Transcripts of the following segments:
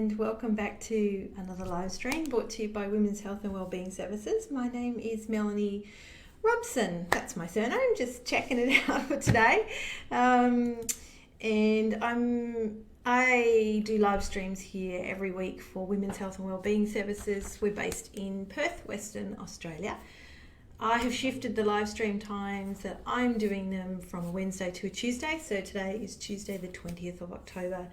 and welcome back to another live stream brought to you by Women's Health and Wellbeing Services. My name is Melanie Robson. That's my surname, just checking it out for today. I do live streams here every week for Women's Health and Wellbeing Services. We're based in Perth, Western Australia. I have shifted the live stream times that I'm doing them from a Wednesday to a Tuesday. So today is Tuesday the 20th of October.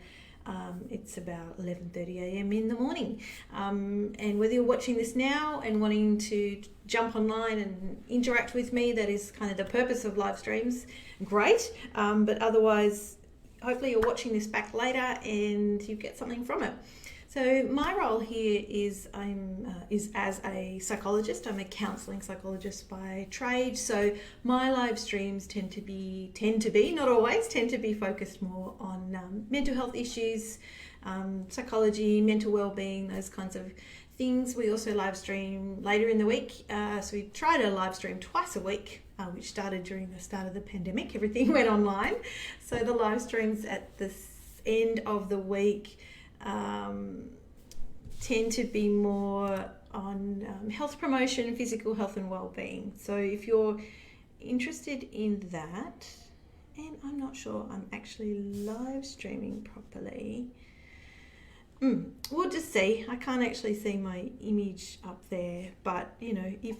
It's about 11:30 a.m. in the morning. And whether you're watching this now and wanting to jump online and interact with me, that is kind of the purpose of live streams, great. But otherwise, hopefully you're watching this back later and you get something from it. So my role here is as a psychologist. I'm a counselling psychologist by trade. So my live streams tend to be, not always, focused more on mental health issues, psychology, mental well-being, those kinds of things. We also live stream later in the week. So we try to live stream twice a week, which started during the start of the pandemic. Everything went online. So the live streams at the end of the week tend to be more on health promotion, physical health and well-being. So if you're interested in that, and I'm not sure I'm actually live streaming properly, we'll just see. I can't actually see my image up there, but you know, if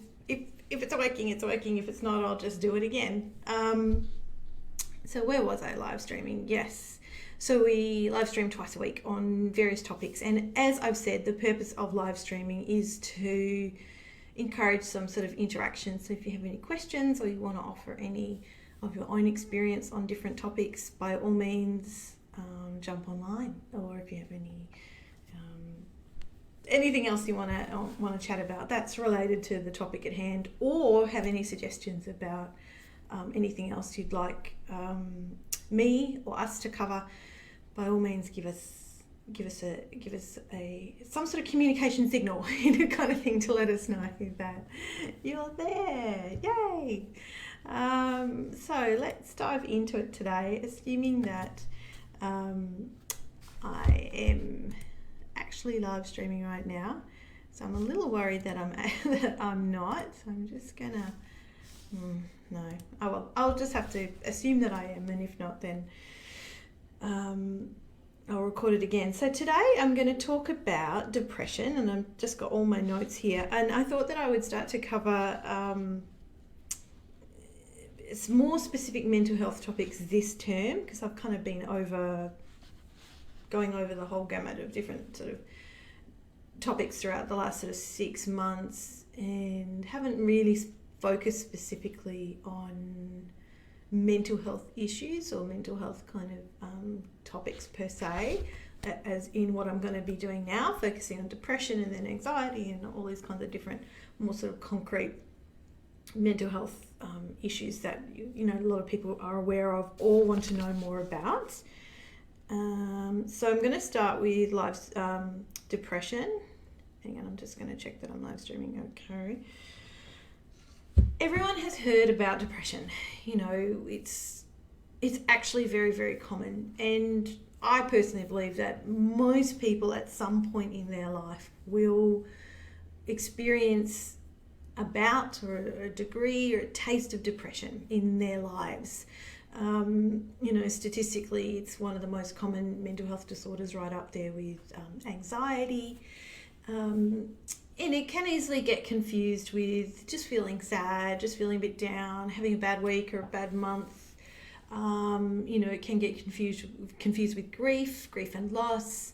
it's working, it's working. If it's not, I'll just do it again. So where was I live streaming? Yes. So we live stream twice a week on various topics. And as I've said, the purpose of live streaming is to encourage some sort of interaction. So if you have any questions or you want to offer any of your own experience on different topics, by all means, jump online. Or if you have anything else you want to chat about that's related to the topic at hand, or have any suggestions about anything else you'd like me or us to cover, by all means give us some sort of communication signal, kind of thing, to let us know that you're there. Yay! So let's dive into it today, assuming that I am actually live streaming right now. So I'm a little worried that I'm not. So I'm just gonna no. Oh well, I'll just have to assume that I am, and if not, then I'll record it again. So today I'm going to talk about depression, and I've just got all my notes here. And I thought that I would start to cover it's more specific mental health topics this term, because I've kind of been going over the whole gamut of different sort of topics throughout the last sort of 6 months, and haven't really focused specifically on mental health issues or mental health kind of topics per se, as in what I'm going to be doing now, focusing on depression and then anxiety and all these kinds of different more sort of concrete mental health issues that you know a lot of people are aware of or want to know more about. So I'm going to start with depression. Hang on, I'm just going to check that I'm live streaming okay. Everyone has heard about depression. You know, it's actually very, very common. And I personally believe that most people at some point in their life will experience a bout or a degree or a taste of depression in their lives. You know, statistically, it's one of the most common mental health disorders, right up there with anxiety. And it can easily get confused with just feeling sad, just feeling a bit down, having a bad week or a bad month. You know, it can get confused with grief and loss,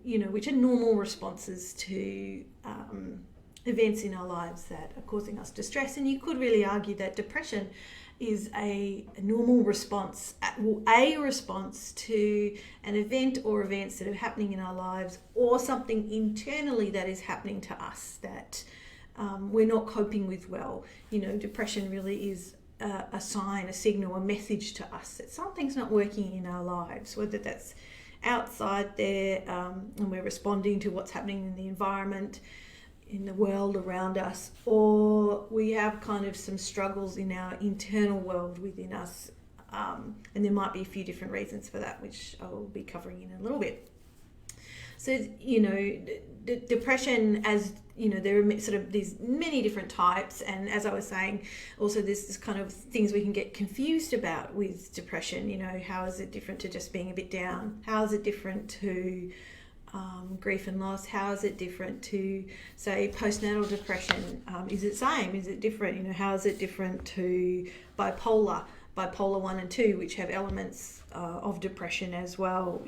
you know, which are normal responses to events in our lives that are causing us distress. And you could really argue that depression is a normal response, a response to an event or events that are happening in our lives, or something internally that is happening to us that we're not coping with well. You know, depression really is a sign, a signal, a message to us that something's not working in our lives, whether that's outside there and we're responding to what's happening in the environment, in the world around us, or we have kind of some struggles in our internal world within us, and there might be a few different reasons for that, which I will be covering in a little bit. So, depression, as there are sort of these many different types, and as I was saying, also there's this kind of things we can get confused about with depression. How is it different to just being a bit down? How is it different to grief and loss? How is it different to, say, postnatal depression? Is it same? Is it different? How is it different to bipolar 1 and 2, which have elements of depression as well?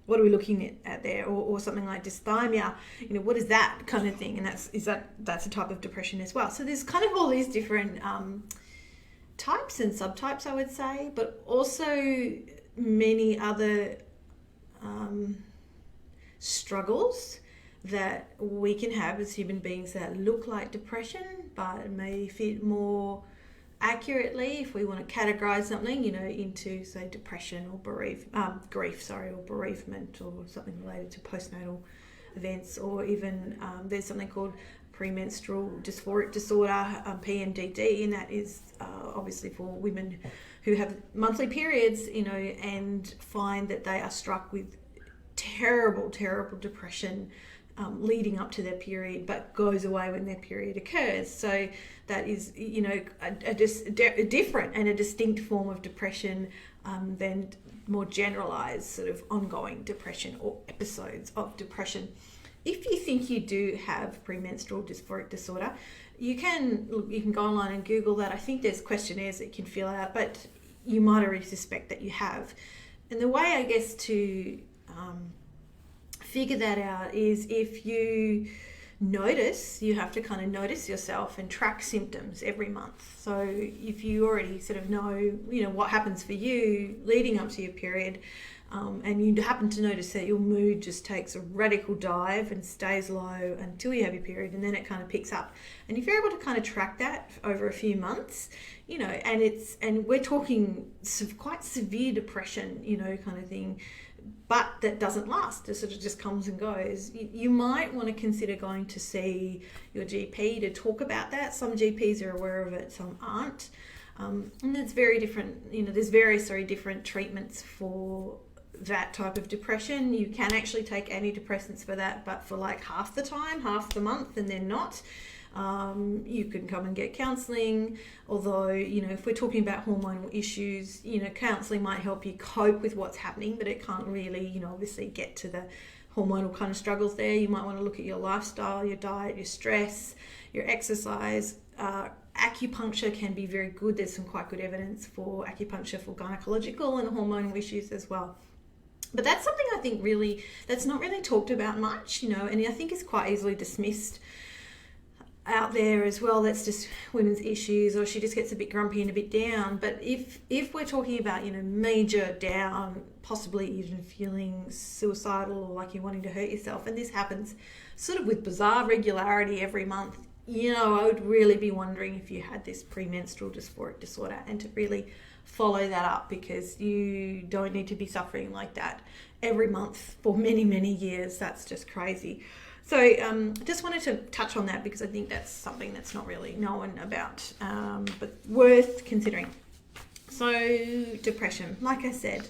What are we looking at there? Or something like dysthymia, what is that kind of thing? And that's a type of depression as well. So there's kind of all these different types and subtypes, I would say, but also many other struggles that we can have as human beings that look like depression, but may fit more accurately if we want to categorize something, into, say, depression or grief, or bereavement, or something related to postnatal events, or even there's something called premenstrual dysphoric disorder, PMDD, and that is obviously for women who have monthly periods, and find that they are struck with terrible depression leading up to their period, but goes away when their period occurs. So that is, a different and a distinct form of depression than more generalized sort of ongoing depression or episodes of depression. If you think you do have premenstrual dysphoric disorder, you can go online and Google that. I think there's questionnaires that you can fill out, but you might already suspect that you have. And the way, I guess, to figure that out is if you you have to kind of notice yourself and track symptoms every month. So if you already sort of know, what happens for you leading up to your period, and you happen to notice that your mood just takes a radical dive and stays low until you have your period, and then it kind of picks up. And if you're able to kind of track that over a few months, and we're talking quite severe depression, kind of thing, but that doesn't last. It sort of just comes and goes. You might want to consider going to see your GP to talk about that. Some GPs are aware of it, some aren't. And it's very different. There's various different treatments for that type of depression. You can actually take antidepressants for that, but for like half the time, half the month, and then not. You can come and get counselling, although, if we're talking about hormonal issues, counselling might help you cope with what's happening, but it can't really, obviously get to the hormonal kind of struggles there. You might want to look at your lifestyle, your diet, your stress, your exercise. Acupuncture can be very good. There's some quite good evidence for acupuncture for gynecological and hormonal issues as well. But that's something I think that's not really talked about much, and I think is quite easily dismissed out there as well. That's just women's issues, or she just gets a bit grumpy and a bit down. But if we're talking about major down, possibly even feeling suicidal or like you're wanting to hurt yourself, and this happens sort of with bizarre regularity every month, I would really be wondering if you had this premenstrual dysphoric disorder, and to really follow that up, because you don't need to be suffering like that every month for many years. That's just crazy. So just wanted to touch on that, because I think that's something that's not really known about, but worth considering. So depression, like I said,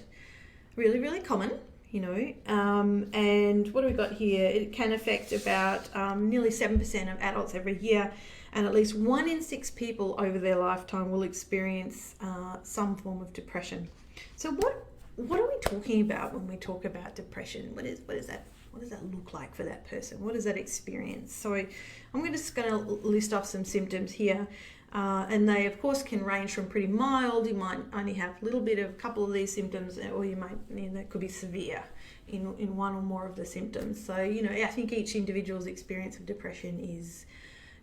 really common, and what do we got here? It can affect about nearly 7% of adults every year, and at least 1 in 6 people over their lifetime will experience some form of depression. So what are we talking about when we talk about depression? What is that? What does that look like for that person? What is that experience? So I'm just going to list off some symptoms here. And they, of course, can range from pretty mild. You might only have a couple of these symptoms, or you might, that could be severe in one or more of the symptoms. So, I think each individual's experience of depression is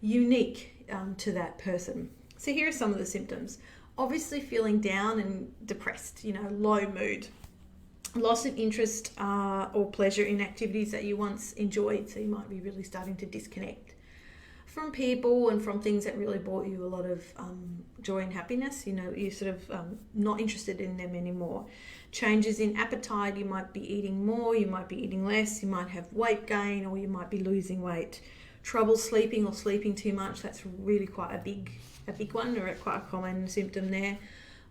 unique to that person. So here are some of the symptoms. Obviously feeling down and depressed, low mood. Loss of interest or pleasure in activities that you once enjoyed, so you might be really starting to disconnect from people and from things that really brought you a lot of joy and happiness. You're sort of not interested in them anymore. Changes in appetite, you might be eating more, you might be eating less, you might have weight gain, or you might be losing weight. Trouble sleeping or sleeping too much, that's really quite a big one, or quite a common symptom there.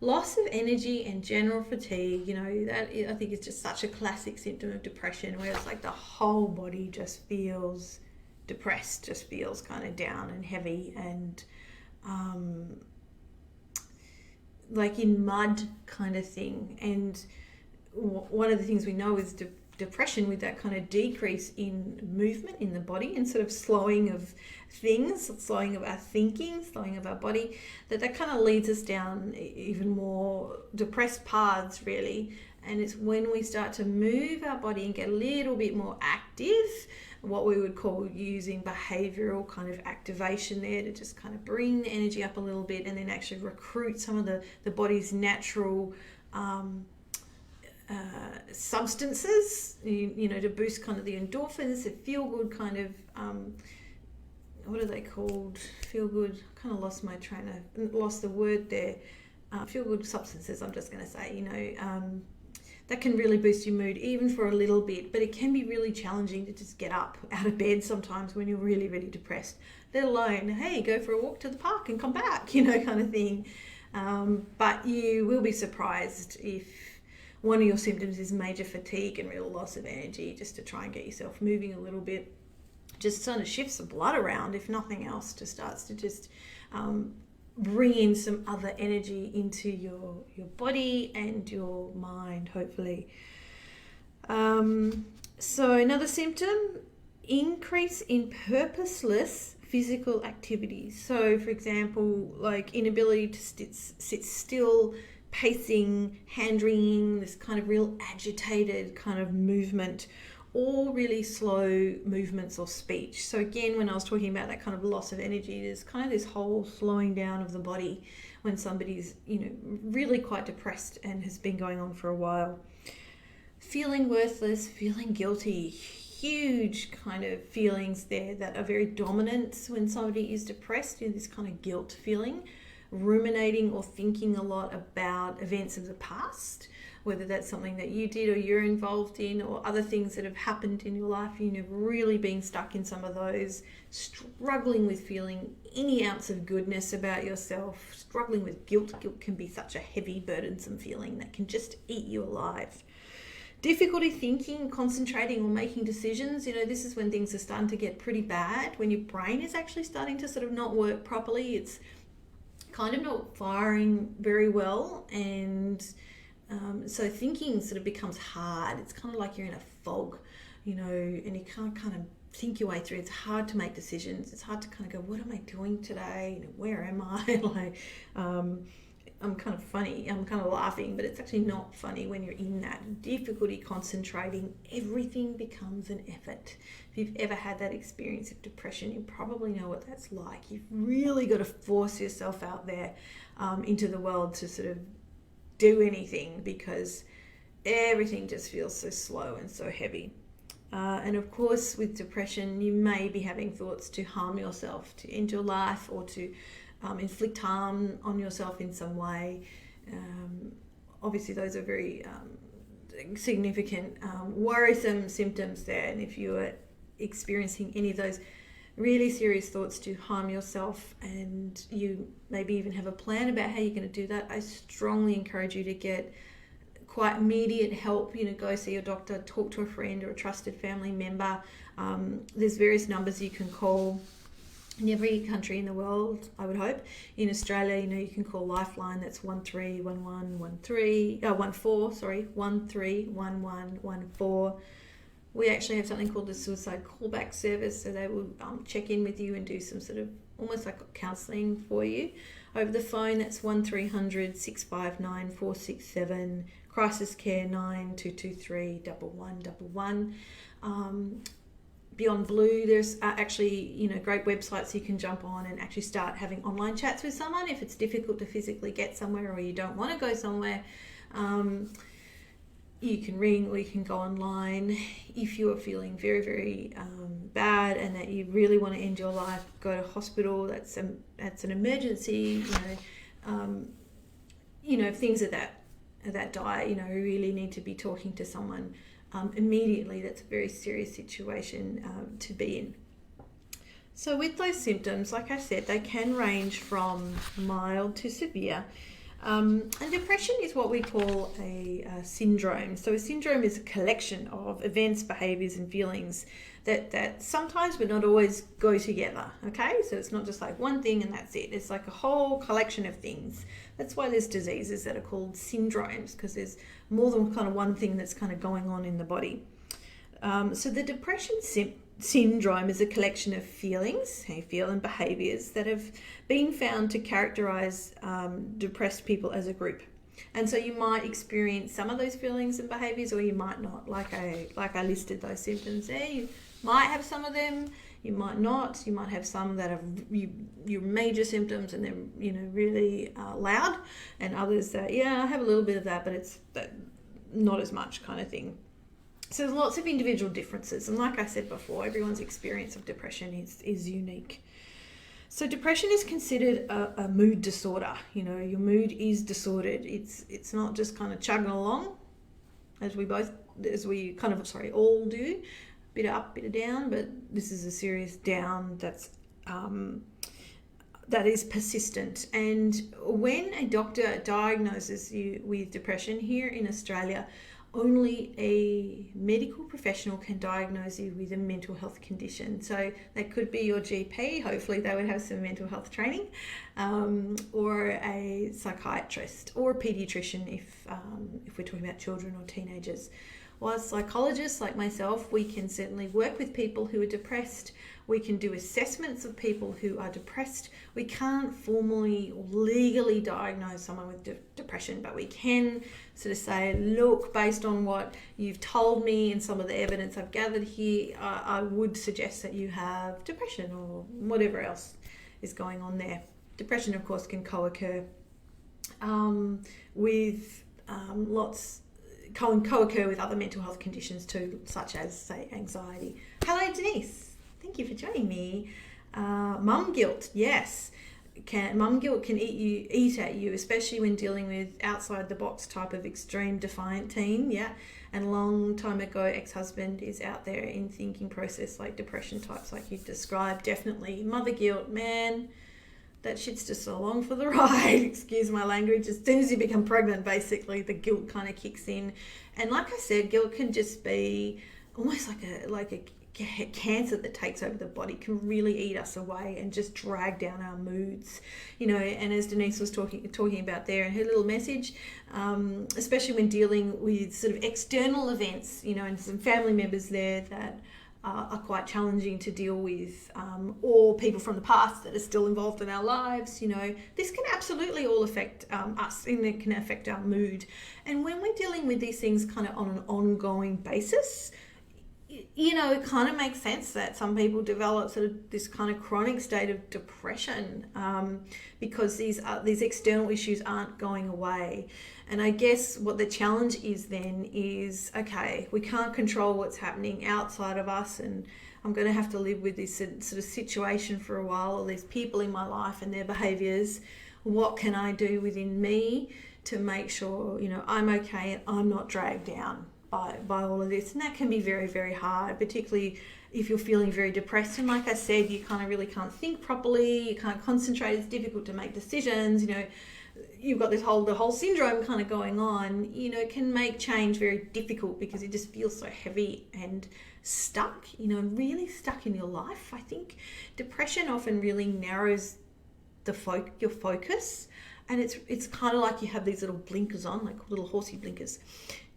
Loss of energy and general fatigue, I think is just such a classic symptom of depression, where it's like the whole body just feels depressed, just feels kind of down and heavy and like in mud kind of thing. And one of the things we know is depression, with that kind of decrease in movement in the body and sort of slowing of things, slowing of our thinking, slowing of our body, that kind of leads us down even more depressed paths, really. And it's when we start to move our body and get a little bit more active, what we would call using behavioral kind of activation there, to just kind of bring the energy up a little bit and then actually recruit some of the body's natural substances, to boost kind of the endorphins, the feel good kind of, what are they called? Feel good, kind of lost the word there. Feel good substances, I'm just going to say, that can really boost your mood even for a little bit, but it can be really challenging to just get up out of bed sometimes when you're really, really depressed, let alone, hey, go for a walk to the park and come back, kind of thing. But you will be surprised if one of your symptoms is major fatigue and real loss of energy, just to try and get yourself moving a little bit. Just kind of shifts the blood around, if nothing else, just starts to just bring in some other energy into your body and your mind, hopefully. So another symptom, increase in purposeless physical activities. So, for example, like inability to sit still, pacing, hand wringing, this kind of real agitated kind of movement, or really slow movements or speech. So again, when I was talking about that kind of loss of energy, there's kind of this whole slowing down of the body when somebody's, really quite depressed and has been going on for a while. Feeling worthless, feeling guilty, huge kind of feelings there that are very dominant when somebody is depressed, this kind of guilt feeling. Ruminating or thinking a lot about events of the past, whether that's something that you did or you're involved in, or other things that have happened in your life, really being stuck in some of those, struggling with feeling any ounce of goodness about yourself, struggling with guilt. Guilt can be such a heavy, burdensome feeling that can just eat you alive. Difficulty thinking, concentrating, or making decisions. This is when things are starting to get pretty bad, when your brain is actually starting to sort of not work properly. It's kind of not firing very well, and so thinking sort of becomes hard. It's kind of like you're in a fog, and you can't kind of think your way through. It's hard to make decisions. It's hard to kind of go, what am I doing today? Where am I? I'm kind of funny. I'm kind of laughing, but it's actually not funny when you're in that difficulty concentrating. Everything becomes an effort. If you've ever had that experience of depression, you probably know what that's like. You've really got to force yourself out there into the world to sort of do anything, because everything just feels so slow and so heavy. And of course, with depression, you may be having thoughts to harm yourself, to end your life, or to inflict harm on yourself in some way. Obviously, those are very significant, worrisome symptoms there. And if you are experiencing any of those really serious thoughts to harm yourself, and you maybe even have a plan about how you're going to do that, I strongly encourage you to get quite immediate help. Go see your doctor, talk to a friend or a trusted family member. There's various numbers you can call in every country in the world, I would hope. In Australia, you can call Lifeline. That's 131114. We actually have something called the Suicide Callback Service, so they will check in with you and do some sort of almost like counselling for you over the phone. That's 1300 659 467. Crisis Care 9223 1111. Beyond Blue, there's actually great websites you can jump on and actually start having online chats with someone if it's difficult to physically get somewhere or you don't want to go somewhere. You can ring or you can go online. If you are feeling very, very bad and that you really want to end your life, go to hospital. That's an emergency. Things of that dire, really need to be talking to someone immediately. That's a very serious situation to be in. So with those symptoms, like I said, they can range from mild to severe. And depression is what we call a syndrome. So a syndrome is a collection of events, behaviours and feelings that sometimes but not always go together, okay? So it's not just like one thing and that's it. It's like a whole collection of things. That's why there's diseases that are called syndromes, because there's more than kind of one thing that's kind of going on in the body. So the depression syndrome is a collection of feelings, how you feel, and behaviours that have been found to characterise depressed people as a group. And so you might experience some of those feelings and behaviours, or you might not. Like I listed those symptoms there. You might have some of them, you might not. You might have some that are your major symptoms and they're really loud, and others that I have a little bit of that, but it's not as much kind of thing. So there's lots of individual differences, and like I said before, everyone's experience of depression is unique. So depression is considered a mood disorder. Your mood is disordered. It's not just kind of chugging along, as we all do, bit of up, bit of down, but this is a serious down that is persistent. And when a doctor diagnoses you with depression here in Australia, only a medical professional can diagnose you with a mental health condition. So that could be your GP, hopefully they would have some mental health training, or a psychiatrist or a paediatrician if we're talking about children or teenagers. Whilst psychologists like myself, we can certainly work with people who are depressed. We can do assessments of people who are depressed. We can't formally or legally diagnose someone with depression, but we can sort of say, look, based on what you've told me and some of the evidence I've gathered here, I would suggest that you have depression or whatever else is going on there. Depression, of course, can co-occur with co-occur with other mental health conditions too, such as, say, anxiety. Hello, Denise. Thank you for joining me. Mum guilt, yes. Mum guilt can eat at you, especially when dealing with outside the box type of extreme defiant teen, yeah. And a long time ago, ex-husband is out there in thinking process like depression types like you've described. Definitely mother guilt, man. That shit's just along for the ride, excuse my language. As soon as you become pregnant, basically, the guilt kind of kicks in. And like I said, guilt can just be almost like a cancer that takes over the body, can really eat us away and just drag down our moods. And as Denise was talking about there in her little message, especially when dealing with sort of external events, and some family members there that are quite challenging to deal with, or people from the past that are still involved in our lives. This can absolutely all affect us, and it can affect our mood. And when we're dealing with these things kind of on an ongoing basis, it kind of makes sense that some people develop sort of this kind of chronic state of depression, because these external issues aren't going away. And I guess what the challenge is then is, okay, we can't control what's happening outside of us, and I'm going to have to live with this sort of situation for a while, or these people in my life and their behaviours. What can I do within me to make sure, I'm okay and I'm not dragged down by all of this? And that can be very, very hard, particularly if you're feeling very depressed. And like I said, you kind of really can't think properly, you can't concentrate, it's difficult to make decisions, you've got the whole syndrome kind of going on. It can make change very difficult because it just feels so heavy and stuck, really stuck in your life. I think depression often really narrows your focus, and it's kind of like you have these little blinkers on, like little horsey blinkers,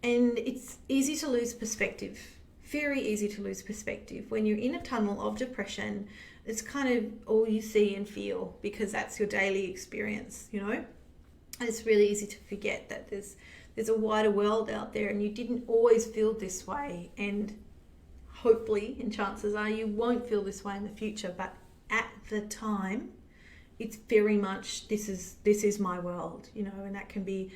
and it's easy to lose perspective. Very easy to lose perspective when you're in a tunnel of depression. It's kind of all you see and feel because that's your daily experience, And it's really easy to forget that there's a wider world out there, and you didn't always feel this way, and hopefully, and chances are, you won't feel this way in the future. But at the time, it's very much this is my world, and that can be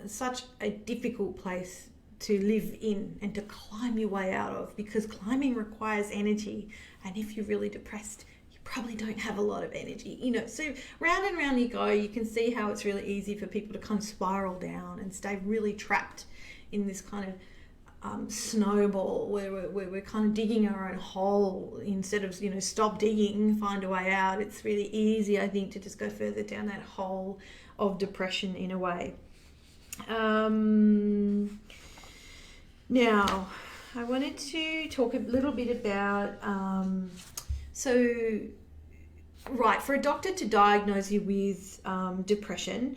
such a difficult place to live in and to climb your way out of, because climbing requires energy, and if you're really depressed, probably don't have a lot of energy, so round and round you go. You can see how it's really easy for people to kind of spiral down and stay really trapped in this kind of snowball where we're kind of digging our own hole instead of, stop digging, find a way out. It's really easy, I think, to just go further down that hole of depression in a way. Now, I wanted to talk a little bit about, for a doctor to diagnose you with depression,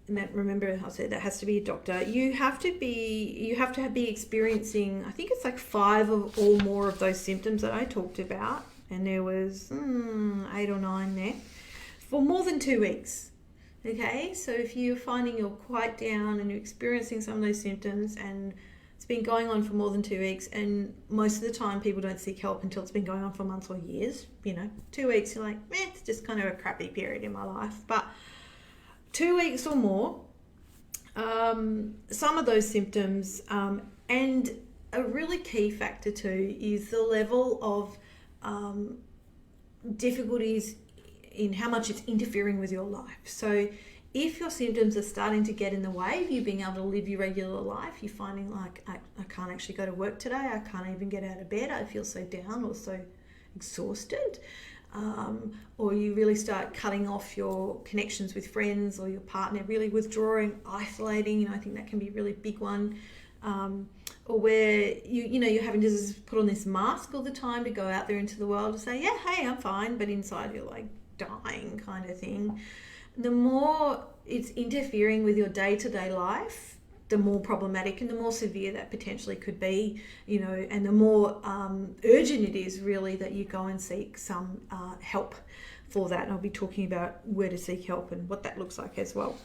and that, remember I said that has to be a doctor, you have to be experiencing, I think it's like 5 or more of those symptoms that I talked about, and there was 8 or 9 there, for more than 2 weeks. Okay, so if you're finding you're quite down and you're experiencing some of those symptoms and it's been going on for more than 2 weeks, and most of the time people don't seek help until it's been going on for months or years, 2 weeks you're like, it's just kind of a crappy period in my life. But 2 weeks or more, some of those symptoms, and a really key factor too is the level of difficulties in how much it's interfering with your life. So if your symptoms are starting to get in the way of you being able to live your regular life, you're finding like, I can't actually go to work today, I can't even get out of bed, I feel so down or so exhausted, or you really start cutting off your connections with friends or your partner, really withdrawing, isolating, I think that can be a really big one, or where you're having to just put on this mask all the time to go out there into the world to say, yeah, hey, I'm fine, but inside you're like dying kind of thing. The more it's interfering with your day-to-day life, the more problematic and the more severe that potentially could be, and the more urgent it is really that you go and seek some help for that. And I'll be talking about where to seek help and what that looks like as well.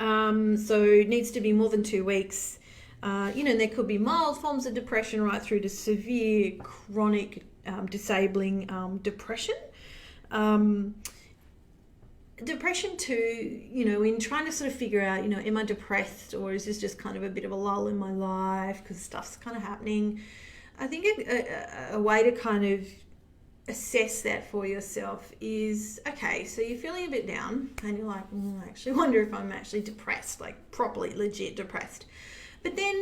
So it needs to be more than 2 weeks. And there could be mild forms of depression right through to severe, chronic, disabling depression. Depression too, in trying to sort of figure out, am I depressed or is this just kind of a bit of a lull in my life because stuff's kind of happening? I think a way to kind of assess that for yourself is, okay, so you're feeling a bit down and you're like, I actually wonder if I'm actually depressed, like properly legit depressed. But then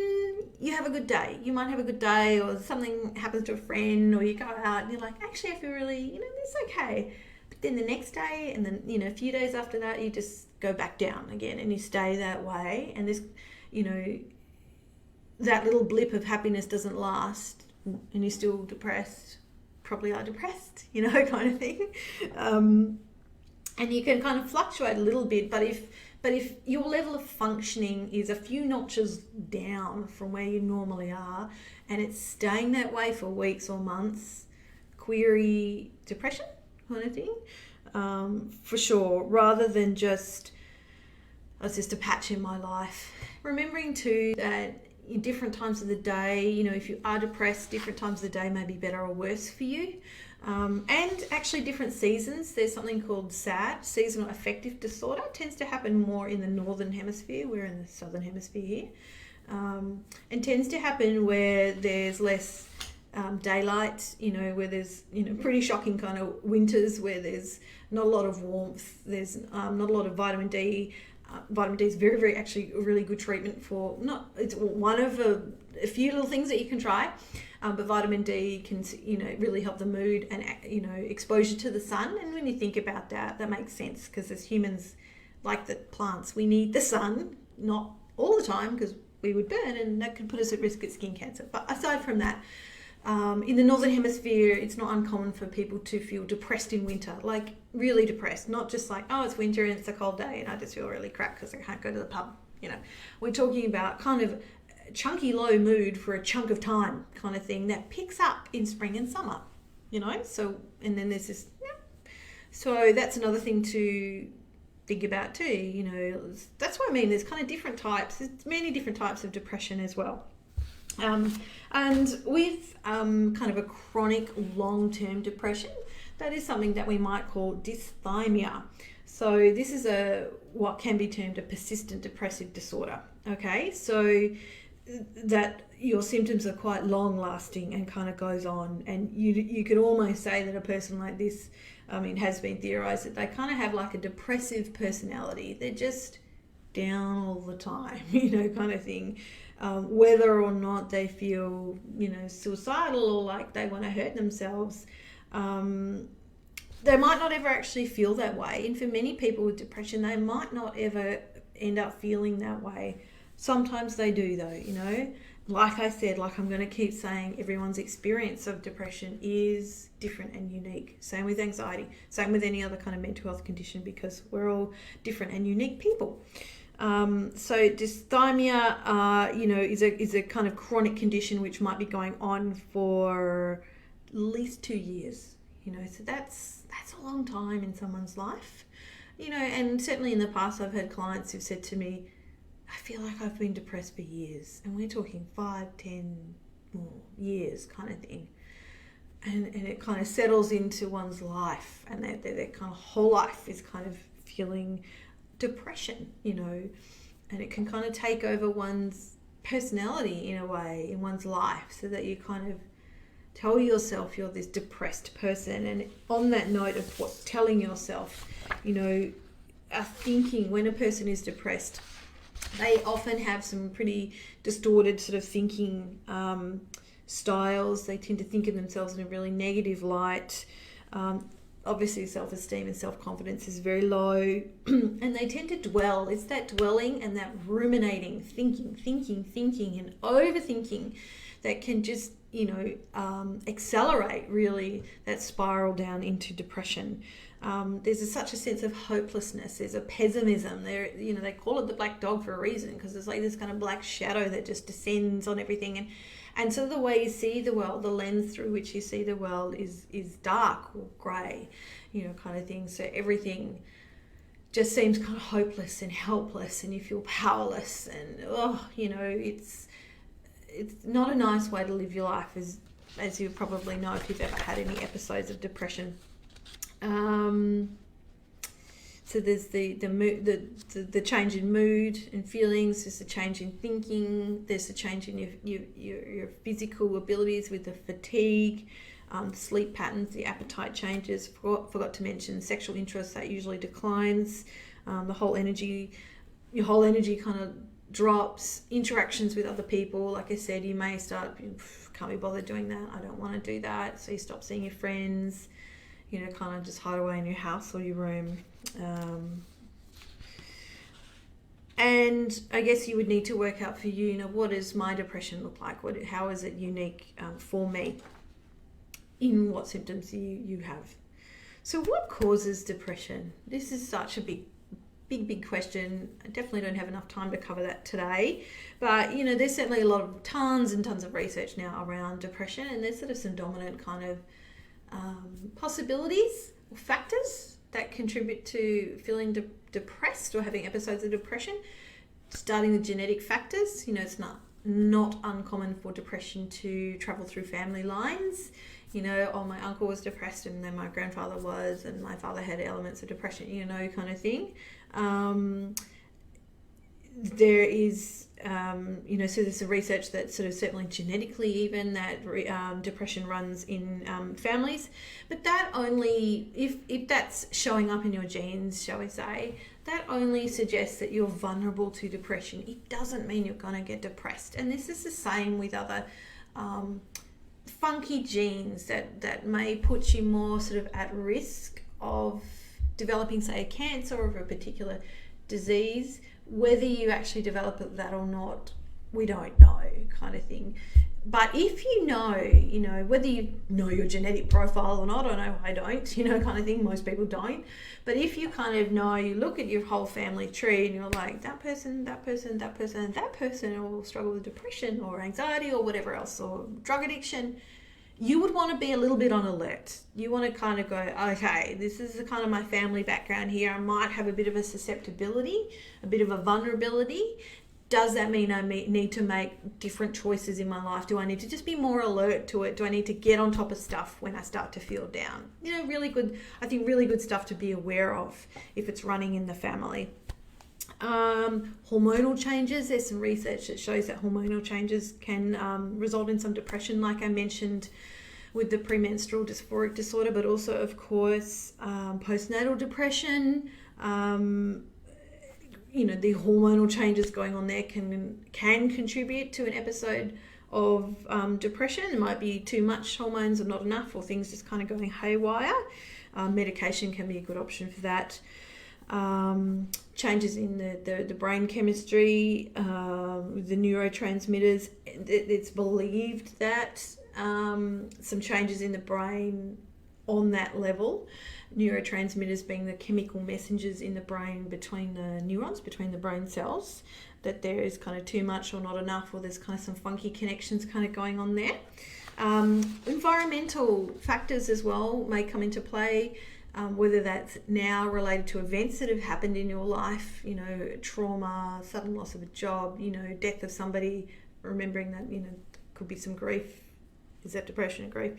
you have a good day. You might have a good day or something happens to a friend or you go out and you're like, actually, I feel really, it's okay. But then the next day and then, a few days after that, you just go back down again and you stay that way. And this, that little blip of happiness doesn't last and you're still depressed, probably are depressed, kind of thing. And you can kind of fluctuate a little bit, but if your level of functioning is a few notches down from where you normally are and it's staying that way for weeks or months, query depression kind of thing, for sure, rather than just, it's just a patch in my life. Remembering too that in different times of the day, if you are depressed, different times of the day may be better or worse for you. And actually different seasons, there's something called SAD, seasonal affective disorder. It tends to happen more in the northern hemisphere. We're in the southern hemisphere here. And tends to happen where there's less daylight, where there's, pretty shocking kind of winters where there's not a lot of warmth, there's not a lot of vitamin D. Vitamin D is very, very actually a really good treatment for, it's one of a few little things that you can try. But vitamin D can, really help the mood and, exposure to the sun. And when you think about that, that makes sense because as humans, like the plants, we need the sun, not all the time because we would burn and that could put us at risk of skin cancer. But aside from that, in the northern hemisphere, it's not uncommon for people to feel depressed in winter, like really depressed, not just like, oh, it's winter and it's a cold day and I just feel really crap because I can't go to the pub. We're talking about kind of chunky low mood for a chunk of time kind of thing that picks up in spring and summer, so, and then there's this, so that's another thing to think about too, that's what I mean, there's kind of different types, there's many different types of depression as well. And with kind of a chronic long-term depression, that is something that we might call dysthymia. So this is what can be termed a persistent depressive disorder. Okay, so that your symptoms are quite long lasting and kind of goes on, and you could almost say that a person like this, has been theorized that they kind of have like a depressive personality. They're just down all the time, kind of thing. whether or not they feel, suicidal or like they want to hurt themselves. They might not ever actually feel that way. And for many people with depression, they might not ever end up feeling that way. Sometimes they do though, Like I said, like I'm going to keep saying, everyone's experience of depression is different and unique. Same with anxiety, same with any other kind of mental health condition, because we're all different and unique people. So dysthymia, is a kind of chronic condition which might be going on for at least 2 years. So that's a long time in someone's life. And certainly in the past I've had clients who've said to me, I feel like I've been depressed for years, and we're talking 5, 10 more years kind of thing. And it kind of settles into one's life, and their kind of whole life is kind of feeling depression, and it can kind of take over one's personality in a way in one's life, so that you kind of tell yourself you're this depressed person. And on that note of telling yourself, thinking when a person is depressed, they often have some pretty distorted sort of thinking styles. They tend to think of themselves in a really negative light. Obviously, self-esteem and self-confidence is very low. And they tend to dwell. It's that dwelling and that ruminating, thinking, and overthinking that can just, accelerate really that spiral down into depression. There's such a sense of hopelessness. There's a pessimism. They call it the black dog for a reason, because it's like this kind of black shadow that just descends on everything. And so the way you see the world, the lens through which you see the world is dark or grey, kind of thing. So everything just seems kind of hopeless and helpless, and you feel powerless. And, it's not a nice way to live your life, as you probably know if you've ever had any episodes of depression. So there's the change in mood and feelings. There's a change in thinking. There's a change in your physical abilities with the fatigue, sleep patterns, the appetite changes. Forgot to mention sexual interest, that usually declines. Your whole energy kind of drops. Interactions with other people, like I said, you may start, can't be bothered doing that. I don't want to do that. So you stop seeing your friends. Kind of just hide away in your house or your room. And I guess you would need to work out for you, what does my depression look like? How is it unique for me? In what symptoms you have? So what causes depression? This is such a big question. I definitely don't have enough time to cover that today. But, there's certainly tons and tons of research now around depression, and there's sort of some dominant kind of possibilities or factors that contribute to feeling depressed or having episodes of depression. Starting with genetic factors, it's not uncommon for depression to travel through family lines. My uncle was depressed, and then my grandfather was, and my father had elements of depression, kind of thing. There is, so there's some research that sort of certainly genetically even that depression runs in families, but that only, if that's showing up in your genes, shall we say, that only suggests that you're vulnerable to depression. It doesn't mean you're going to get depressed. And this is the same with other funky genes that may put you more sort of at risk of developing, say, a cancer or a particular disease. Whether you actually develop that or not, we don't know, kind of thing. But if you know, whether you know your genetic profile or not, I know I don't, kind of thing. Most people don't. But if you kind of know, you look at your whole family tree and you're like, that person, that person, that person, and that person will struggle with depression or anxiety or whatever else, or drug addiction, you would want to be a little bit on alert. You want to kind of go, okay, this is the kind of my family background here. I might have a bit of a susceptibility, a bit of a vulnerability. Does that mean I need to make different choices in my life? Do I need to just be more alert to it? Do I need to get on top of stuff when I start to feel down? Really good stuff to be aware of if it's running in the family. Hormonal changes. There's some research that shows that hormonal changes can result in some depression, like I mentioned with the premenstrual dysphoric disorder, but also, of course, postnatal depression. the hormonal changes going on there can contribute to an episode of depression. It might be too much hormones or not enough, or things just kind of going haywire. Medication can be a good option for that. Changes in the brain chemistry, the neurotransmitters. It's believed that some changes in the brain on that level, neurotransmitters being the chemical messengers in the brain between the neurons, between the brain cells, that there is kind of too much or not enough, or there's kind of some funky connections kind of going on there. Environmental factors as well may come into play, whether that's now related to events that have happened in your life, trauma, sudden loss of a job, death of somebody, remembering that, could be some grief. Is that depression and grief?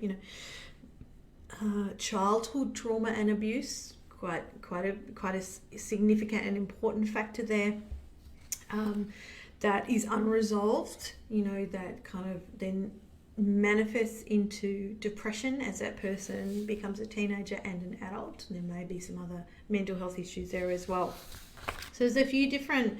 Childhood trauma and abuse, quite a significant and important factor there. That is unresolved, that kind of then manifests into depression as that person becomes a teenager and an adult. And there may be some other mental health issues there as well. So there's a few different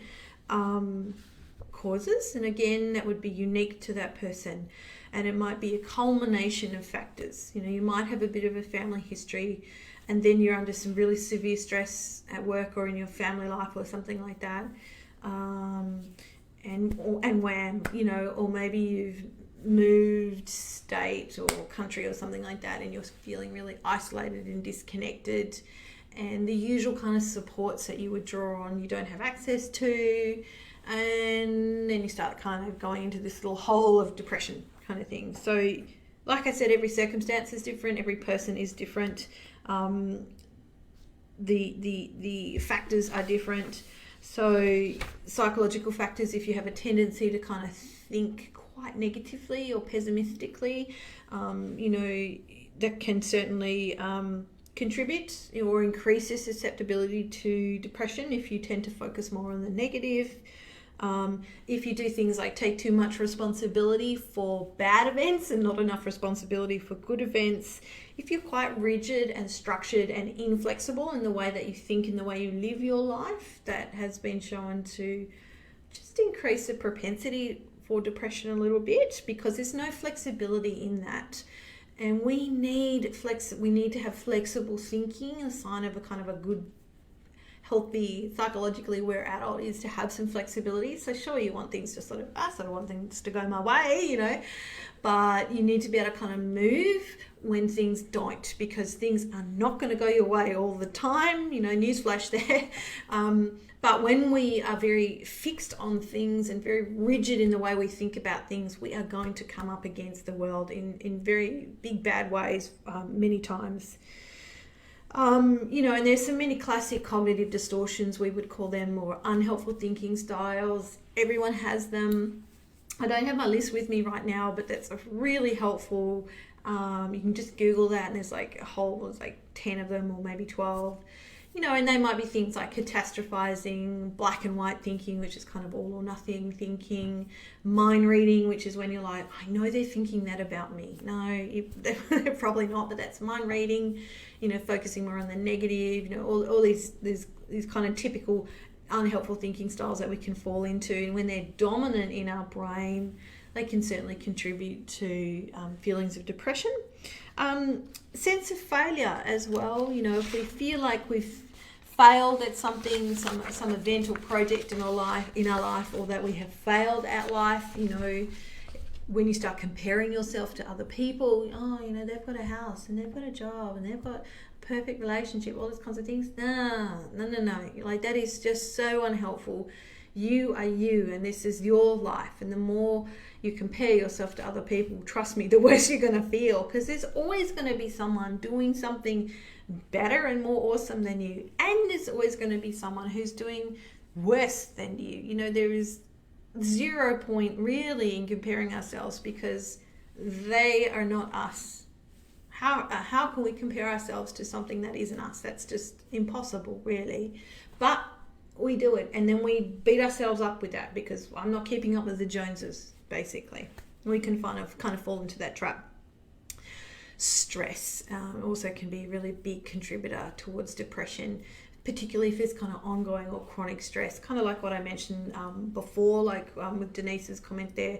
causes, and again, that would be unique to that person. And it might be a culmination of factors. You might have a bit of a family history, and then you're under some really severe stress at work or in your family life or something like that. And wham, or maybe you've moved state or country or something like that, and you're feeling really isolated and disconnected, and the usual kind of supports that you would draw on you don't have access to, and then you start kind of going into this little hole of depression kind of thing. So like I said, every circumstance is different, every person is different, the factors are different. So psychological factors, if you have a tendency to kind of think quite negatively or pessimistically, that can certainly contribute or increase your susceptibility to depression if you tend to focus more on the negative. If you do things like take too much responsibility for bad events and not enough responsibility for good events, if you're quite rigid and structured and inflexible in the way that you think and the way you live your life, that has been shown to just increase the propensity for depression a little bit, because there's no flexibility in that. And we need to have flexible thinking. A sign of a kind of a good, healthy, psychologically aware adult is to have some flexibility. So sure, you want things to I sort of want things to go my way, but you need to be able to kind of move when things don't, because things are not going to go your way all the time, newsflash there. But when we are very fixed on things and very rigid in the way we think about things, we are going to come up against the world in very big, bad ways many times. And there's so many classic cognitive distortions, we would call them, or unhelpful thinking styles. Everyone has them. I don't have my list with me right now, but that's really helpful. You can just Google that, and there's like 10 of them, or maybe 12. And they might be things like catastrophizing, black and white thinking, which is kind of all or nothing thinking, mind reading, which is when you're like, I know they're thinking that about me. No, they're probably not, but that's mind reading, focusing more on the negative, all these kind of typical unhelpful thinking styles that we can fall into. And when they're dominant in our brain, they can certainly contribute to feelings of depression. Sense of failure as well. If we feel like we've failed at something, some event or project in our life, or that we have failed at life, when you start comparing yourself to other people, they've got a house and they've got a job and they've got a perfect relationship, all those kinds of things. No. Like, that is just so unhelpful. You are you, and this is your life. And the more you compare yourself to other people, trust me, the worse you're going to feel, because there's always going to be someone doing something better and more awesome than you, and there's always going to be someone who's doing worse than you. There is 0 point really in comparing ourselves, because they are not us. How can we compare ourselves to something that isn't us? That's just impossible, really. But we do it, and then we beat ourselves up with that, because I'm not keeping up with the Joneses, basically. We can kind of fall into that trap. Stress also can be a really big contributor towards depression. particularly if it's kind of ongoing or chronic stress, kind of like what I mentioned before, like with Denise's comment there.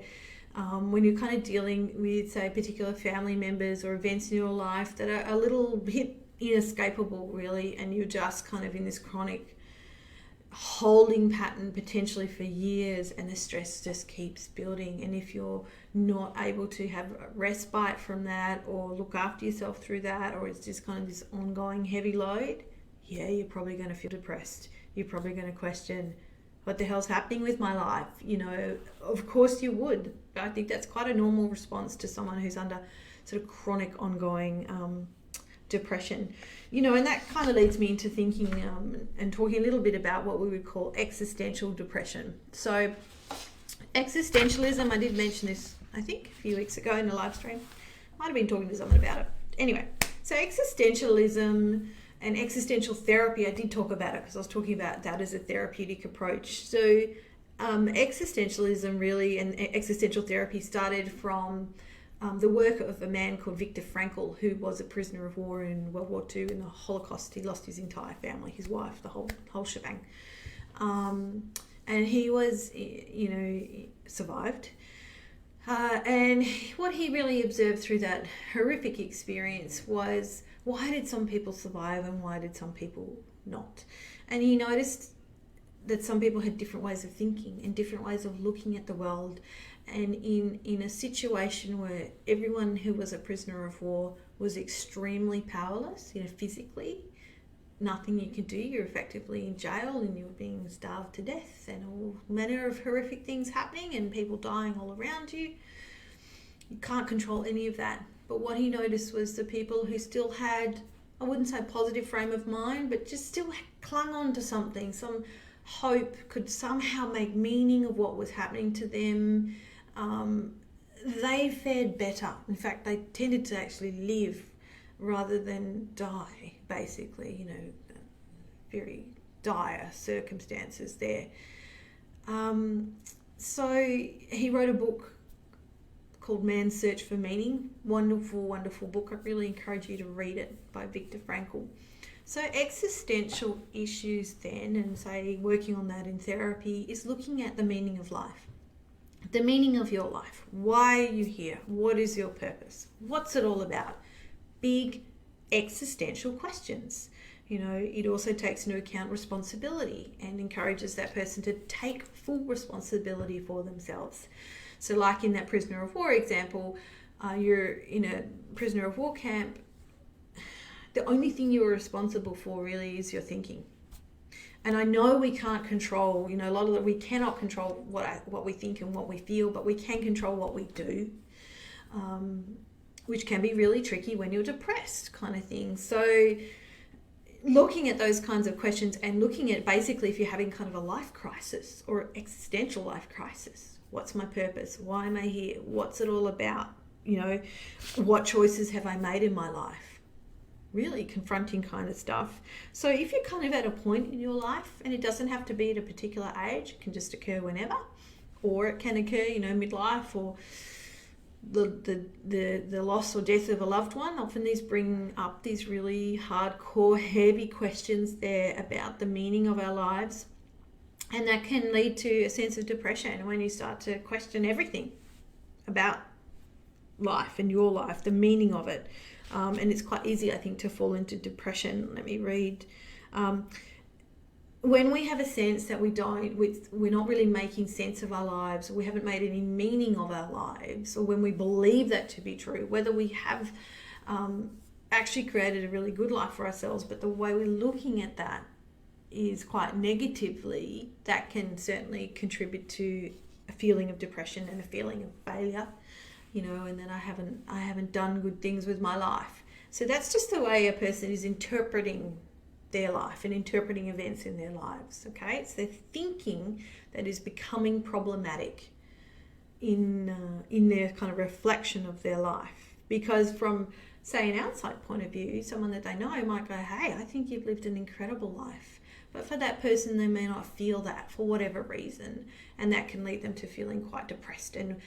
When you're kind of dealing with, say, particular family members or events in your life that are a little bit inescapable, really, and you're just kind of in this chronic holding pattern potentially for years, and the stress just keeps building. And if you're not able to have a respite from that or look after yourself through that, or it's just kind of this ongoing heavy load, yeah, you're probably going to feel depressed. You're probably going to question, what the hell's happening with my life? You know, of course you would. I think that's quite a normal response to someone who's under sort of chronic ongoing depression. You know, and that kind of leads me into thinking and talking a little bit about what we would call existential depression. So existentialism, I did mention this, I think, a few weeks ago in the live stream. Might have been talking to someone about it. Anyway, so existentialism and existential therapy, I did talk about it because I was talking about that as a therapeutic approach. So existentialism really and existential therapy started from the work of a man called Viktor Frankl, who was a prisoner of war in World War II in the Holocaust. He lost his entire family, his wife, the whole shebang. And he was, survived. And what he really observed through that horrific experience was, why did some people survive and why did some people not? And he noticed that some people had different ways of thinking and different ways of looking at the world. And in a situation where everyone who was a prisoner of war was extremely powerless, physically, nothing you could do, you're effectively in jail and you're being starved to death and all manner of horrific things happening and people dying all around you. You can't control any of that. But what he noticed was the people who still had, I wouldn't say positive frame of mind, but just still clung on to something, some hope, could somehow make meaning of what was happening to them. They fared better. In fact, they tended to actually live rather than die, basically, very dire circumstances there. So he wrote a book called Man's Search for Meaning. Wonderful, wonderful book. I really encourage you to read it, by Viktor Frankl. So existential issues then, and say working on that in therapy, is looking at the meaning of life. The meaning of your life. Why are you here? What is your purpose? What's it all about? Big existential questions. It also takes into account responsibility and encourages that person to take full responsibility for themselves. So like in that prisoner of war example, you're in a prisoner of war camp. The only thing you're responsible for really is your thinking. And I know we can't control, a lot of we cannot control what we think and what we feel, but we can control what we do, which can be really tricky when you're depressed, kind of thing. So looking at those kinds of questions and looking at basically if you're having kind of a life crisis or existential life crisis, what's my purpose? Why am I here? What's it all about? What choices have I made in my life? Really confronting kind of stuff. So if you're kind of at a point in your life, and it doesn't have to be at a particular age, it can just occur whenever, or it can occur, midlife, or the loss or death of a loved one. Often these bring up these really hardcore, heavy questions there about the meaning of our lives. And that can lead to a sense of depression when you start to question everything about life and your life, the meaning of it. And it's quite easy, I think, to fall into depression. Let me read. When we have a sense that we're not really making sense of our lives, or we haven't made any meaning of our lives, or when we believe that to be true, whether we have actually created a really good life for ourselves, but the way we're looking at that is quite negatively, that can certainly contribute to a feeling of depression and a feeling of failure. And then I haven't done good things with my life. So that's just the way a person is interpreting their life and interpreting events in their lives. Okay, it's their thinking that is becoming problematic in their kind of reflection of their life. Because from, say, an outside point of view, someone that they know might go, "Hey, I think you've lived an incredible life." But for that person, they may not feel that for whatever reason, and that can lead them to feeling quite depressed. And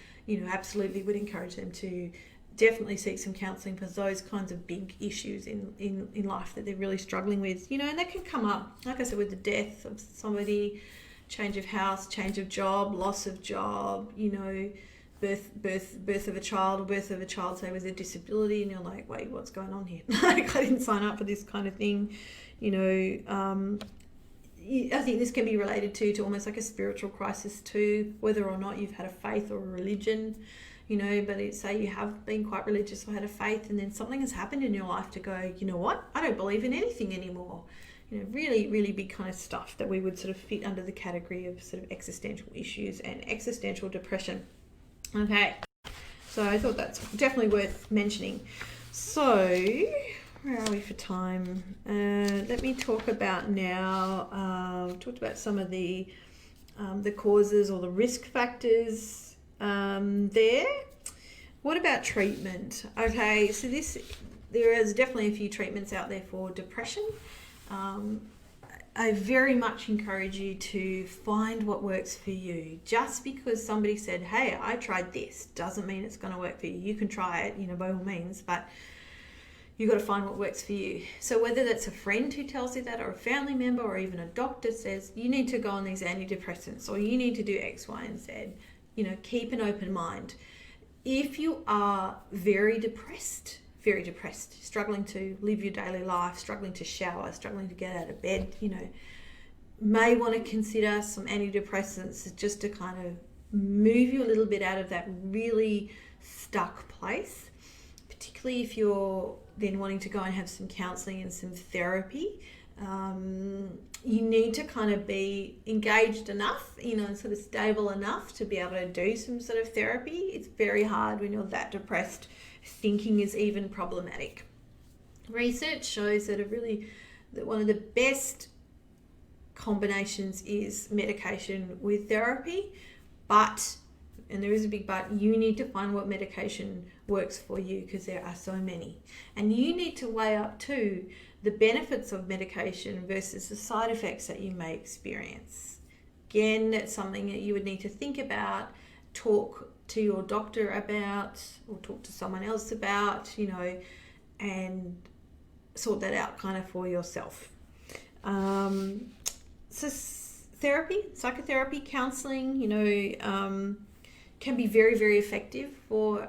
absolutely would encourage them to definitely seek some counselling for those kinds of big issues in life that they're really struggling with, you know, and that can come up, like I said, with the death of somebody, change of house, change of job, loss of job, you know, birth of a child, or birth of a child, say, with a disability, and you're like, wait, what's going on here? Like, I didn't sign up for this kind of thing, you know. I think this can be related to almost like a spiritual crisis too, whether or not you've had a faith or a religion, you know, but it's, say you have been quite religious or had a faith, and then something has happened in your life to go, you know what, I don't believe in anything anymore. You know, really, really big kind of stuff that we would sort of fit under the category of sort of existential issues and existential depression. Okay, so I thought that's definitely worth mentioning. So, where are we for time? Let me talk about now, talked about some of the causes or the risk factors there. What about treatment? Okay, so there is definitely a few treatments out there for depression. I very much encourage you to find what works for you. Just because somebody said, hey, I tried this, doesn't mean it's going to work for you. You can try it, you know, by all means, but you've got to find what works for you. So whether that's a friend who tells you that, or a family member, or even a doctor says, you need to go on these antidepressants, or you need to do X, Y, and Z, you know, keep an open mind. If you are very depressed, struggling to live your daily life, struggling to shower, struggling to get out of bed, you know, may want to consider some antidepressants just to kind of move you a little bit out of that really stuck place, particularly if you're then wanting to go and have some counselling and some therapy. You need to kind of be engaged enough, you know, sort of stable enough to be able to do some sort of therapy. It's very hard when you're that depressed. Thinking is even problematic. Research shows that one of the best combinations is medication with therapy, but, and there is a big but, you need to find what medication works for you, because there are so many. And you need to weigh up too the benefits of medication versus the side effects that you may experience. Again, that's something that you would need to think about, talk to your doctor about, or talk to someone else about, you know, and sort that out kind of for yourself. So therapy, psychotherapy, counselling, you know, can be very, very effective for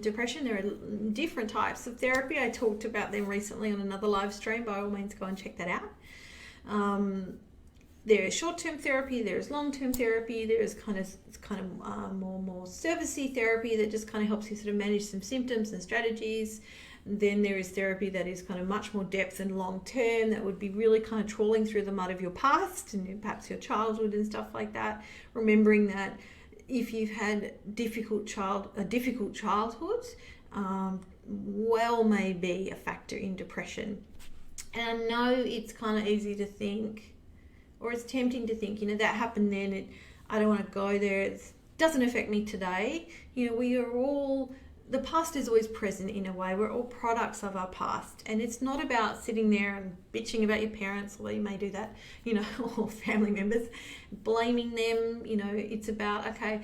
depression. There are different types of therapy. I talked about them recently on another live stream. By all means, go and check that out. There is short-term therapy, there is long-term therapy, there is kind of more servicey therapy that just kind of helps you sort of manage some symptoms and strategies. And then there is therapy that is kind of much more depth and long-term, that would be really kind of trawling through the mud of your past and perhaps your childhood and stuff like that. Remembering that if you've had a difficult childhood, well may be a factor in depression. And I know it's kind of easy to think, or it's tempting to think, you know, that happened then, I don't want to go there, it doesn't affect me today. You know, we are all, the past is always present in a way. We're all products of our past. And it's not about sitting there and bitching about your parents, although you may do that, you know, or family members, blaming them. You know, it's about, okay,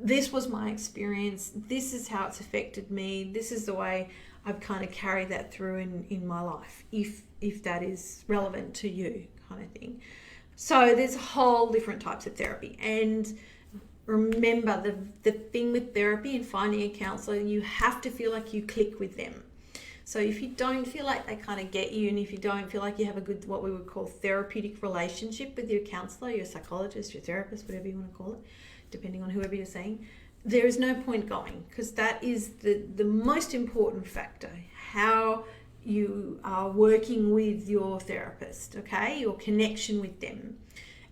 this was my experience, this is how it's affected me, this is the way I've kind of carried that through in my life, if that is relevant to you, kind of thing. So there's whole different types of therapy. And remember, the thing with therapy and finding a counsellor, you have to feel like you click with them. So if you don't feel like they kind of get you, and if you don't feel like you have a good, what we would call therapeutic relationship with your counsellor, your psychologist, your therapist, whatever you want to call it, depending on whoever you're seeing, there is no point going, because that is the most important factor, how you are working with your therapist, okay? Your connection with them.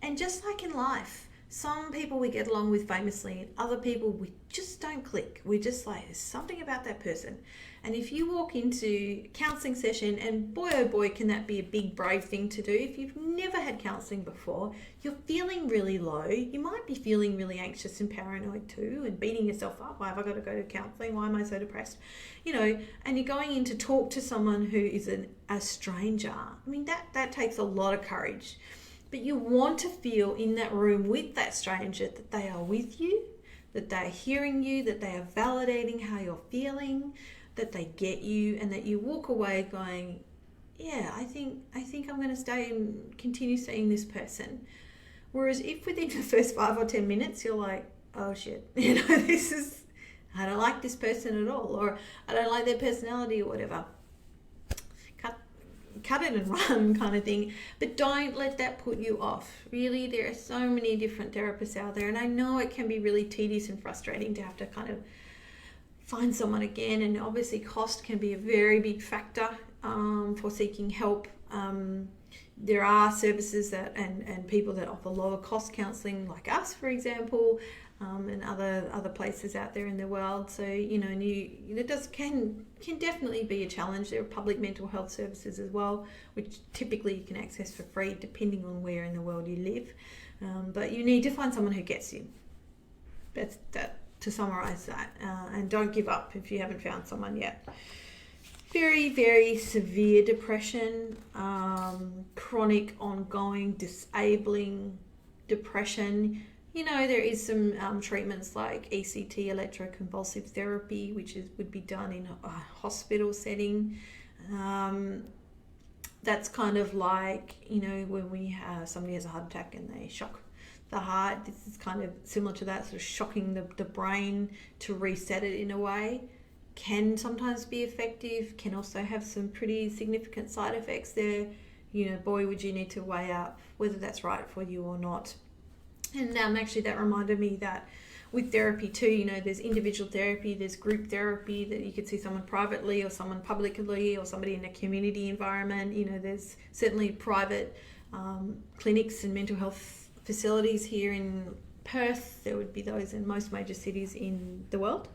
And just like in life, some people we get along with famously, and other people we just don't click. We're just like, there's something about that person. And if you walk into counselling session, and boy oh boy can that be a big brave thing to do. If you've never had counselling before, you're feeling really low, you might be feeling really anxious and paranoid too, and beating yourself up. Why have I got to go to counselling? Why am I so depressed? You know, and you're going in to talk to someone who is a stranger. I mean, that takes a lot of courage. But you want to feel in that room with that stranger that they are with you, that they're hearing you, that they are validating how you're feeling, that they get you, and that you walk away going, yeah, I think I'm going to stay and continue seeing this person. Whereas if within the first 5 or 10 minutes you're like, oh shit, I don't like this person at all, or I don't like their personality or whatever, cut it and run kind of thing. But don't let that put you off. Really, there are so many different therapists out there, and I know it can be really tedious and frustrating to have to kind of find someone again, and obviously cost can be a very big factor for seeking help. There are services that and people that offer lower cost counselling, like us, for example, and other places out there in the world. So it can definitely be a challenge. There are public mental health services as well, which typically you can access for free, depending on where in the world you live. But you need to find someone who gets you. That's that. To summarise that, and don't give up if you haven't found someone yet. Very, very severe depression, chronic, ongoing, disabling depression. There is some treatments like ECT, electroconvulsive therapy, which would be done in a hospital setting. That's kind of like, when somebody has a heart attack and they shock the heart. This is kind of similar to that, sort of shocking the brain to reset it in a way. Can sometimes be effective, can also have some pretty significant side effects there. Boy, would you need to weigh up whether that's right for you or not. And actually that reminded me that with therapy too, there's individual therapy, there's group therapy, that you could see someone privately or someone publicly or somebody in a community environment. There's certainly private clinics and mental health facilities here in Perth. There would be those in most major cities in the world.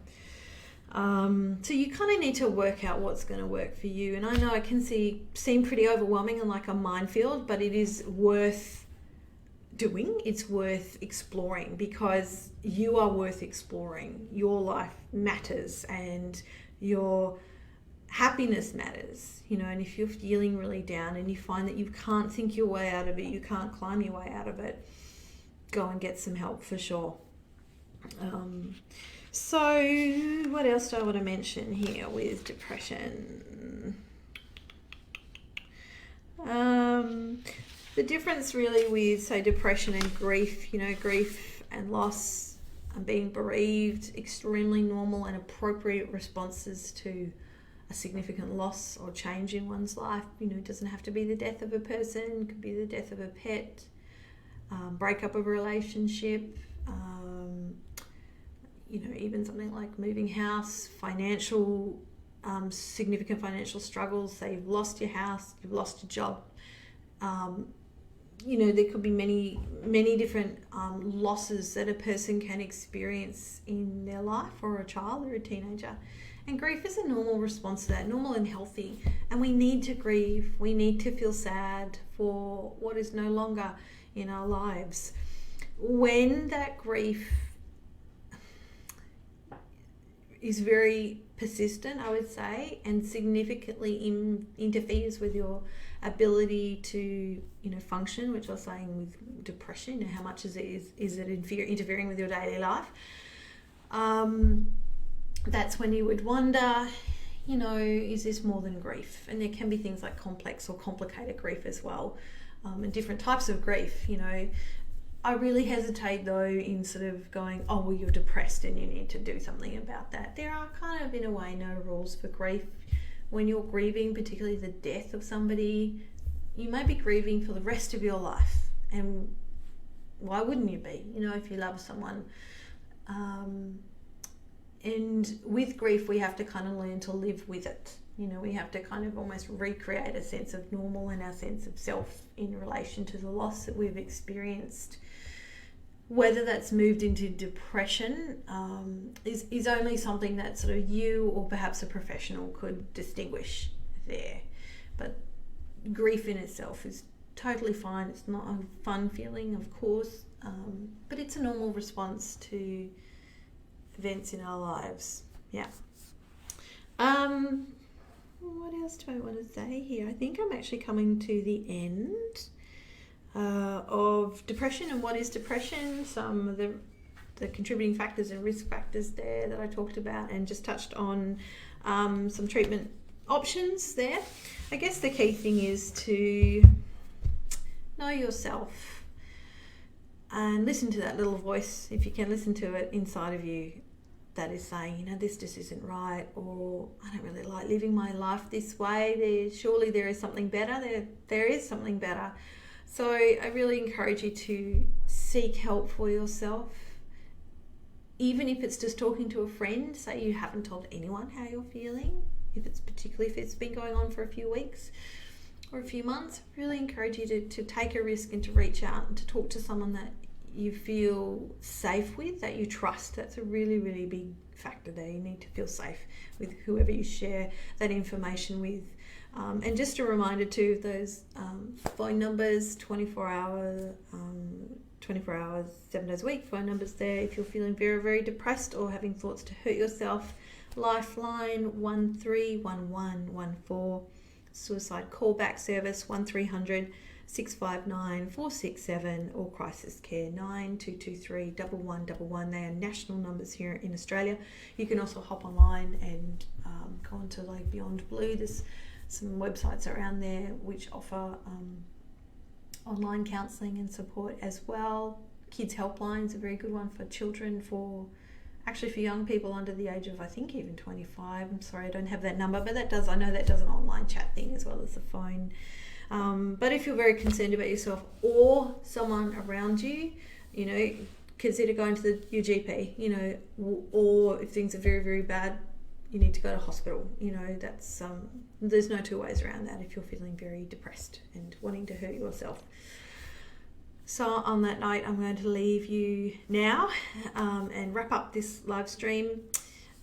So you kind of need to work out what's going to work for you. And I know it can seem pretty overwhelming and like a minefield, but it is worth doing. It's worth exploring, because you are worth exploring. Your life matters and your happiness matters, and if you're feeling really down and you find that you can't think your way out of it, you can't climb your way out of it, go and get some help for sure. So what else do I want to mention here with depression? The difference really with, say, depression and grief, grief and loss and being bereaved, extremely normal and appropriate responses to a significant loss or change in one's life. It doesn't have to be the death of a person, it could be the death of a pet, breakup of a relationship, even something like moving house, significant financial struggles. Say you've lost your house, you've lost your job. There could be many different losses that a person can experience in their life, or a child or a teenager. And grief is a normal response to that, normal and healthy. And we need to grieve. We need to feel sad for what is no longer in our lives. When that grief is very persistent, I would say, and significantly interferes with your ability to, function, which I was saying with depression, how much is it interfering with your daily life? That's when you would wonder, is this more than grief? And there can be things like complex or complicated grief as well, and different types of grief. I really hesitate though in sort of going, oh, well, you're depressed and you need to do something about that. There are kind of, in a way, no rules for grief. When you're grieving, particularly the death of somebody, you may be grieving for the rest of your life. And why wouldn't you be, if you love someone? And with grief, we have to kind of learn to live with it. We have to kind of almost recreate a sense of normal and our sense of self in relation to the loss that we've experienced. Whether that's moved into depression is only something that sort of you or perhaps a professional could distinguish there. But grief in itself is totally fine. It's not a fun feeling, of course, but it's a normal response to events in our lives. Yeah. What else do I want to say here? I think I'm actually coming to the end of depression and what is depression. Some of the the contributing factors and risk factors there that I talked about, and just touched on some treatment options there. I guess the key thing is to know yourself and listen to that little voice, if you can listen to it inside of you, that is saying, you know, this just isn't right, or I don't really like living my life this way. Surely there is something better. There is something better. So I really encourage you to seek help for yourself, even if it's just talking to a friend. Say you haven't told anyone how you're feeling, particularly if it's been going on for a few weeks or a few months. Really encourage you to take a risk and to reach out and to talk to someone that you feel safe with, that you trust. That's a really, really big factor there. You need to feel safe with whoever you share that information with. And just a reminder too, those phone numbers, 24 hours, 7 days a week, phone numbers there if you're feeling very, very depressed or having thoughts to hurt yourself. Lifeline 131114, suicide callback service 1300 659 467, or crisis care 9223 1111. They are national numbers here in Australia. You can also hop online and go onto like Beyond Blue. There's some websites around there which offer online counselling and support as well. Kids Helpline is a very good one for children, for young people under the age of, I think, even 25. I'm sorry, I don't have that number, but I know that does an online chat thing as well as the phone. But if you're very concerned about yourself or someone around you, you know, consider going to your GP, you know, or if things are very, very bad, you need to go to hospital. You know, that's there's no two ways around that if you're feeling very depressed and wanting to hurt yourself. So on that note, I'm going to leave you now and wrap up this live stream.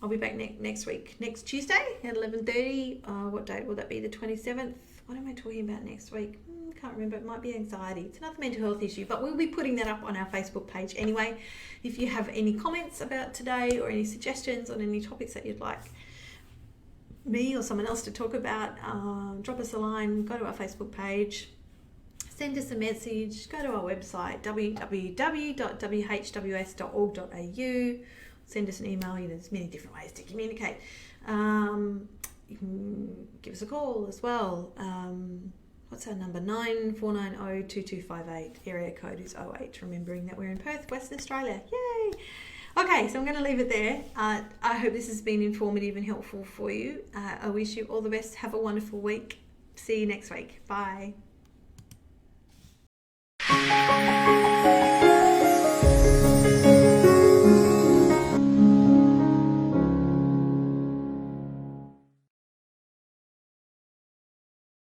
I'll be back next week, next Tuesday at 11:30. What date will that be? The 27th. What am I talking about next week? Can't remember. It might be anxiety. It's another mental health issue, but we'll be putting that up on our Facebook page anyway. If you have any comments about today or any suggestions on any topics that you'd like me or someone else to talk about, drop us a line, go to our Facebook page, send us a message, go to our website, www.whws.org.au, send us an email. You know, there's many different ways to communicate. You can give us a call as well. What's our number? 9490-2258. Area code is 08. Remembering that we're in Perth, Western Australia. Yay! Okay, so I'm going to leave it there. I hope this has been informative and helpful for you. I wish you all the best. Have a wonderful week. See you next week. Bye.